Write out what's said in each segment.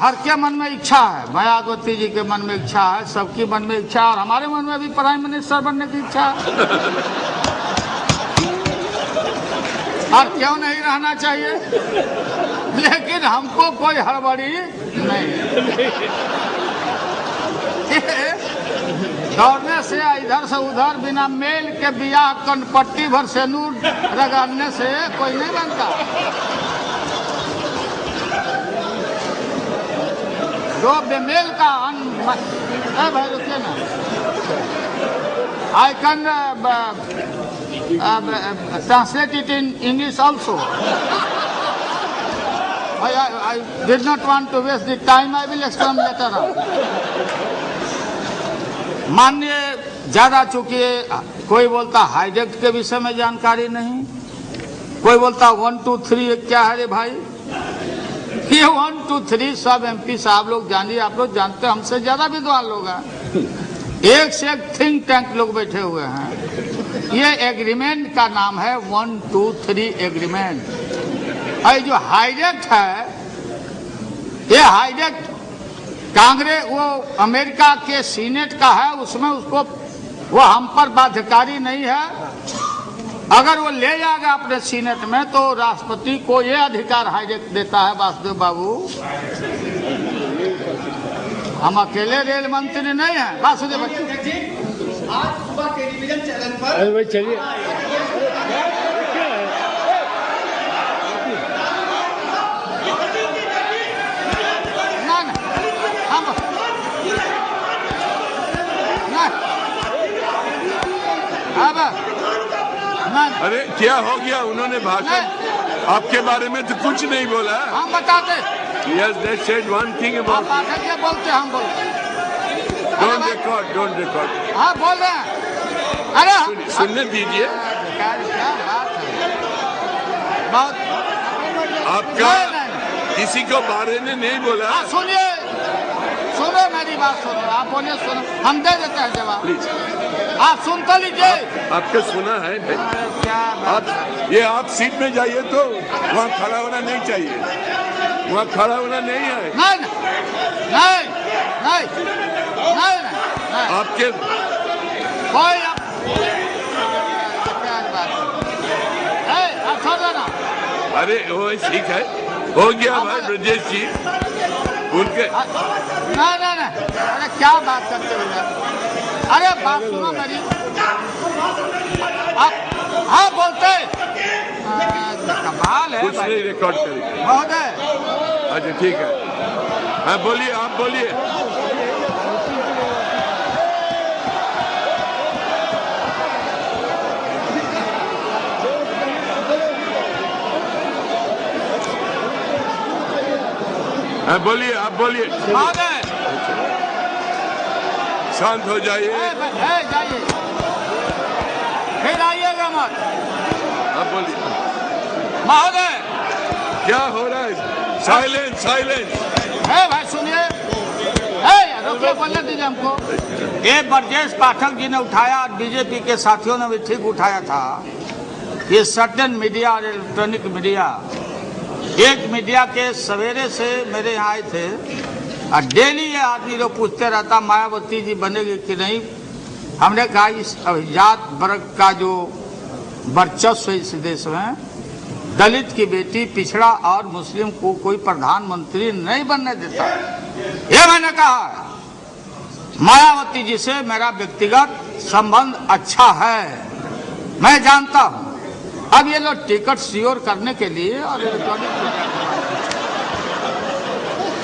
हर के मन में इच्छा है, मायावती जी के मन में इच्छा है, सबकी मन में इच्छा है, और हमारे मन में भी प्राइम मिनिस्टर बनने की इच्छा है। और क्यों नहीं रहना चाहिए, लेकिन हमको कोई हड़बड़ी नहीं। दौड़ने से इधर से उधर बिना मेल के बियाह कनपट्टी भर से नूर रगड़ने से कोई नहीं बनता। जो बेमेल का भाई रुकिए ना, I can translate it in English also. I did not want to waste the time. I will explain later on. माननीय ज्यादा चूंकि कोई बोलता हाईजेक्ट के विषय में जानकारी नहीं, कोई बोलता 1 2 3 क्या है रे भाई। ये 1 2 3 सब MP साहब लोग जानिए, आप लोग जानते हैं, हमसे ज्यादा विद्वान लोग हैं, एक से एक थिंक टैंक लोग बैठे हुए हैं। ये एग्रीमेंट का नाम है 1 2 3 एग्रीमेंट। और जो हाईजेक्ट है, ये हाईजेक्ट कांग्रेस वो अमेरिका के सीनेट का है, उसमें उसको वो हम पर बाध्यकारी नहीं है। अगर वो ले जाएगा अपने सीनेट में तो राष्ट्रपति को ये अधिकार हाईजेक्ट देता है। वासुदेव बाबू, हम अकेले रेल मंत्री नहीं है। वासुदेव आज सुबह टेलीविजन चैनल पर चलिए अरे क्या हो गया, उन्होंने भाषण आपके बारे में तो कुछ नहीं बोला। हम बताते। Yes, they said one thing about. क्या बोलते हम बोलते। Don't record. हाँ बोल रहे हैं। अरे सुनने दीजिए। क्या बात है, बहुत आपका किसी को बारे में नहीं बोला। सुनिए, सुनो मेरी बात सुनो, आप बोलिए, सुनो, हम दे देते हैं जवाब। प्लीज आप सुन तो लीजिए। आपका सुना है क्या आप, ये आप सीट में जाइए तो वहाँ खड़ा होना नहीं चाहिए, वहाँ खड़ा होना नहीं है। नहीं नहीं नहीं नहीं नहीं आपके कोई आप छोड़ ना। अरे वो ठीक है, हो गया भाई ब्रजेश जी उनके। नहीं नहीं नहीं, अरे क्या बात करते हो, अरे बात सुनो मेरी। आप हाँ बोलते कमाल है, कुछ नहीं रिकॉर्ड करेंगे महोदय। अच्छा ठीक है, हाँ बोलिए, आप बोलिए। हाँ बोलिए, आप बोलिए। महोदय शांत हो जाइए। जाइए, फिर आइएगा मत। आप बोलिए। महोदय क्या हो रहा है? Silence silence. है भाई, सुनिए, रुकिए, बोलने दीजिए हमको। ये ब्रजेश पाठक जी ने उठाया और बीजेपी के साथियों ने भी ठीक उठाया था। ये सर्टेन मीडिया और इलेक्ट्रॉनिक मीडिया, एक मीडिया के सवेरे से मेरे यहाँ आए थे और डेली ये आदमी लोग पूछते रहता मायावती जी बनेगी कि नहीं। हमने कहा इस अभिजात वर्ग का जो वर्चस्व है इस देश में, दलित की बेटी, पिछड़ा और मुस्लिम को कोई प्रधानमंत्री नहीं बनने देता। ये मैंने कहा। मायावती जी से मेरा व्यक्तिगत संबंध अच्छा है, मैं जानता हूं। अब ये लोग टिकट सियोर करने के लिए और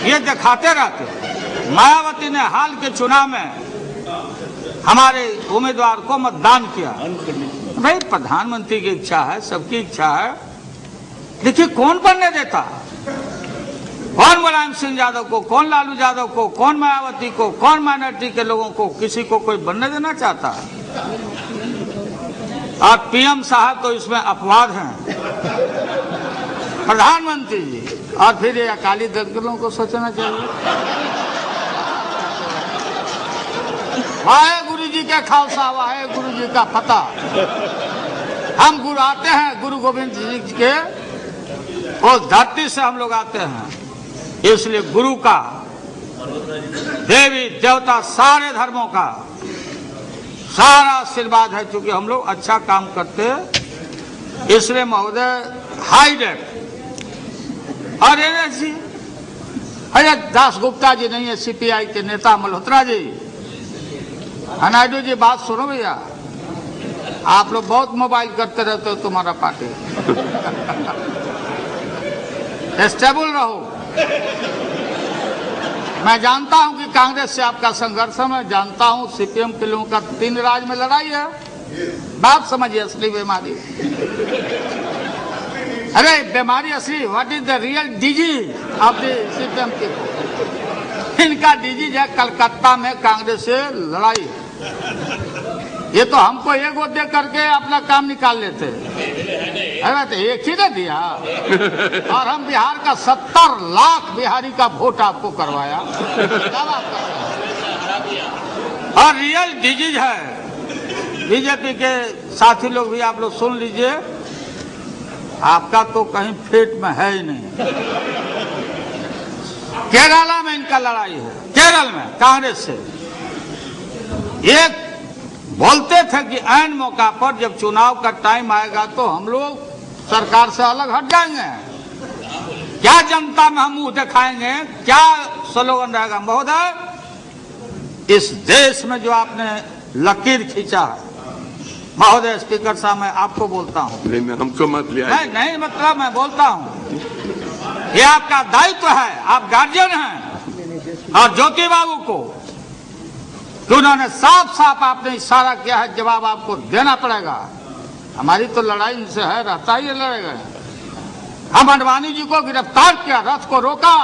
ये दिखाते रहते। मायावती ने हाल के चुनाव में हमारे उम्मीदवार को मतदान किया। भाई प्रधानमंत्री की इच्छा है, सबकी इच्छा है, देखिए कौन बनने देता, कौन मुलायम सिंह यादव को, कौन लालू यादव को, कौन मायावती को, कौन माइनॉरिटी के लोगों को, किसी को कोई बनने देना चाहता है। और PM साहब तो इसमें अपवाद हैं, प्रधानमंत्री जी। और फिर ये अकाली दल के लोगों को सोचना चाहिए। वाहे गुरु जी के खालसा, वाहे गुरु जी का फतह। हम गुरु आते हैं गुरु गोविंद जी के, उस धरती से हम लोग आते हैं। इसलिए गुरु का, देवी देवता, सारे धर्मों का सारा आशीर्वाद है, क्योंकि हम लोग अच्छा काम करते हैं। इसलिए महोदय हाईडेक और एनएसजी, अरे दास गुप्ता जी नहीं है, सीपीआई के नेता मल्होत्रा जी, नायडू जी बात सुनो भैया, आप लोग बहुत मोबाइल करते रहते हो, तुम्हारा पार्टी स्टेबल रहो। मैं जानता हूं कि कांग्रेस से आपका संघर्ष है, मैं जानता हूं सीपीएम के लोगों का 3 राज्य में लड़ाई है, बात समझिए असली बीमारी। अरे बीमारी असली, what is the real disease of the CPM people? इनका डिजीज है कलकत्ता में कांग्रेस से लड़ाई। ये तो हमको एक वोट दे करके अपना काम निकाल लेते, अरे तो एक ही ने दिया, और हम बिहार का 70 लाख बिहारी का वोट आपको करवाया। और रियल डिजीज है, बीजेपी के साथी लोग भी आप लोग सुन लीजिए, आपका तो कहीं पेट में है ही नहीं। केरला में इनका लड़ाई है, केरल में कांग्रेस से। एक बोलते थे कि ऐन मौका पर जब चुनाव का टाइम आएगा तो हम लोग सरकार से अलग हट जाएंगे, क्या जनता में हम मुंह दिखाएंगे, क्या स्लोगन रहेगा? महोदय, इस देश में जो आपने लकीर खींचा है, महोदय स्पीकर साहब, मैं आपको बोलता हूं, नहीं हमको मत लिया, नहीं मतलब मैं बोलता हूं, ये आपका दायित्व है, आप गार्जियन हैं। और ज्योति बाबू को तो उन्होंने साफ साफ आपने इशारा किया है, जवाब आपको देना पड़ेगा। हमारी तो लड़ाई इनसे है, रहता ही लड़ेगा। हम अडवाणी जी को गिरफ्तार किया, रथ को रोका,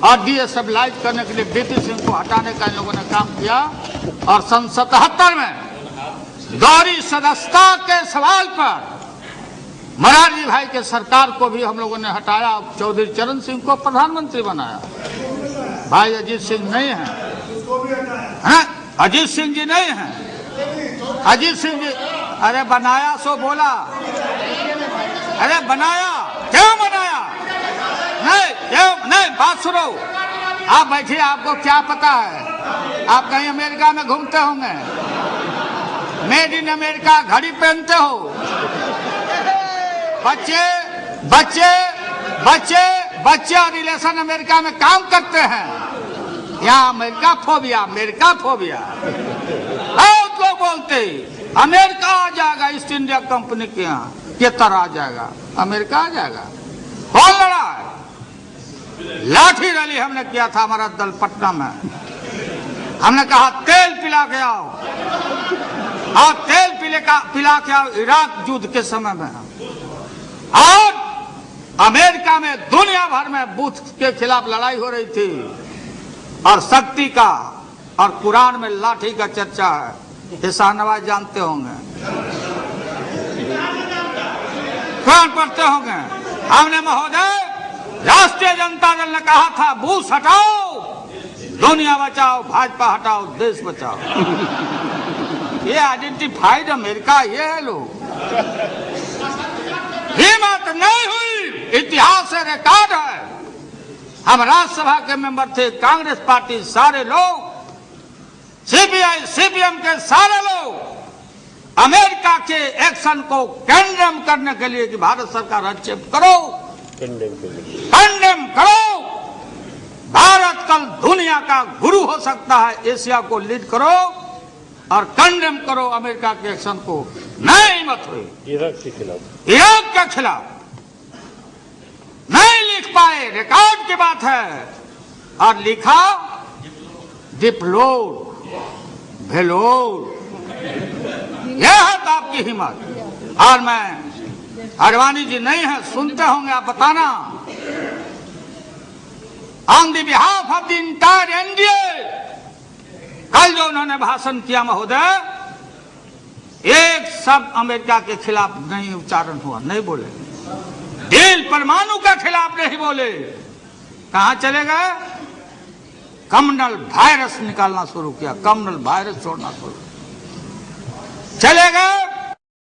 और डीएस्टेबलाइज करने के लिए बीपी सिंह को हटाने का इन लोगों ने काम किया। और सन 77 में गौरी सदस्यता के सवाल पर मोरारजी भाई के सरकार को भी हम लोगों ने हटाया, चौधरी चरण सिंह को प्रधानमंत्री बनाया। भाई अजीत सिंह नहीं है, अजीत सिंह जी नहीं है, अजीत सिंह जी, अरे बनाया सो बोला, अरे बनाया, क्यों बनाया? नहीं क्यों नहीं, बात सुनो, आप बैठिए, आपको क्या पता है? आप कहीं अमेरिका में घूमते होंगे, मेड इन अमेरिका घड़ी पहनते हो, बच्चे बच्चे बच्चे बच्चे और रिलेशन अमेरिका में काम करते हैं। यहाँ अमेरिका फोबिया बहुत लोग बोलते अमेरिका आ जाएगा, ईस्ट इंडिया कंपनी के यहाँ के तरह आ जाएगा, अमेरिका आ जाएगा। कौन लड़ा है? लाठी रैली हमने किया था, हमारा दल पटना में, हमने कहा तेल पिला के आओ, और तेल पिला के आओ इराक युद्ध के समय में। और अमेरिका में दुनिया भर में बुद्ध के खिलाफ लड़ाई हो रही थी, और शक्ति का और कुरान में लाठी का चर्चा है, ये शाहनवाज जानते होंगे, कुरान पढ़ते होंगे। हमने महोदय, राष्ट्रीय जनता दल ने कहा था बुश हटाओ, दुनिया बचाओ, भाजपा हटाओ, देश बचाओ। ये आइडेंटिफाइड अमेरिका ये है लोग। हिम्मत नहीं हुई, इतिहास से रिकॉर्ड है। हम राज्यसभा के मेंबर थे, कांग्रेस पार्टी सारे लोग, सीपीआई सीपीएम के सारे लोग अमेरिका के एक्शन को कंडेम करने के लिए कि भारत सरकार हस्तक्षेप करो, कंडेम करो। भारत कल दुनिया का गुरु हो सकता है, एशिया को लीड करो और कंडेम करो अमेरिका के एक्शन को। नहीं मत हुई, इराक के खिलाफ नहीं लिख पाए, रिकॉर्ड की बात है, और लिखा डिप्लोर भेलोर। यह है तो आपकी हिम्मत। और मैं, अडवाणी जी नहीं है, सुनते होंगे, आप बताना। On the behalf of the entire NDA, कल जो उन्होंने भाषण किया महोदय, एक शब्द अमेरिका के खिलाफ नहीं उच्चारण हुआ, नहीं बोले। डील परमाणु के खिलाफ नहीं बोले। कहां चले गए? कम्युनल वायरस निकालना शुरू किया, कम्युनल वायरस छोड़ना शुरू चले गए।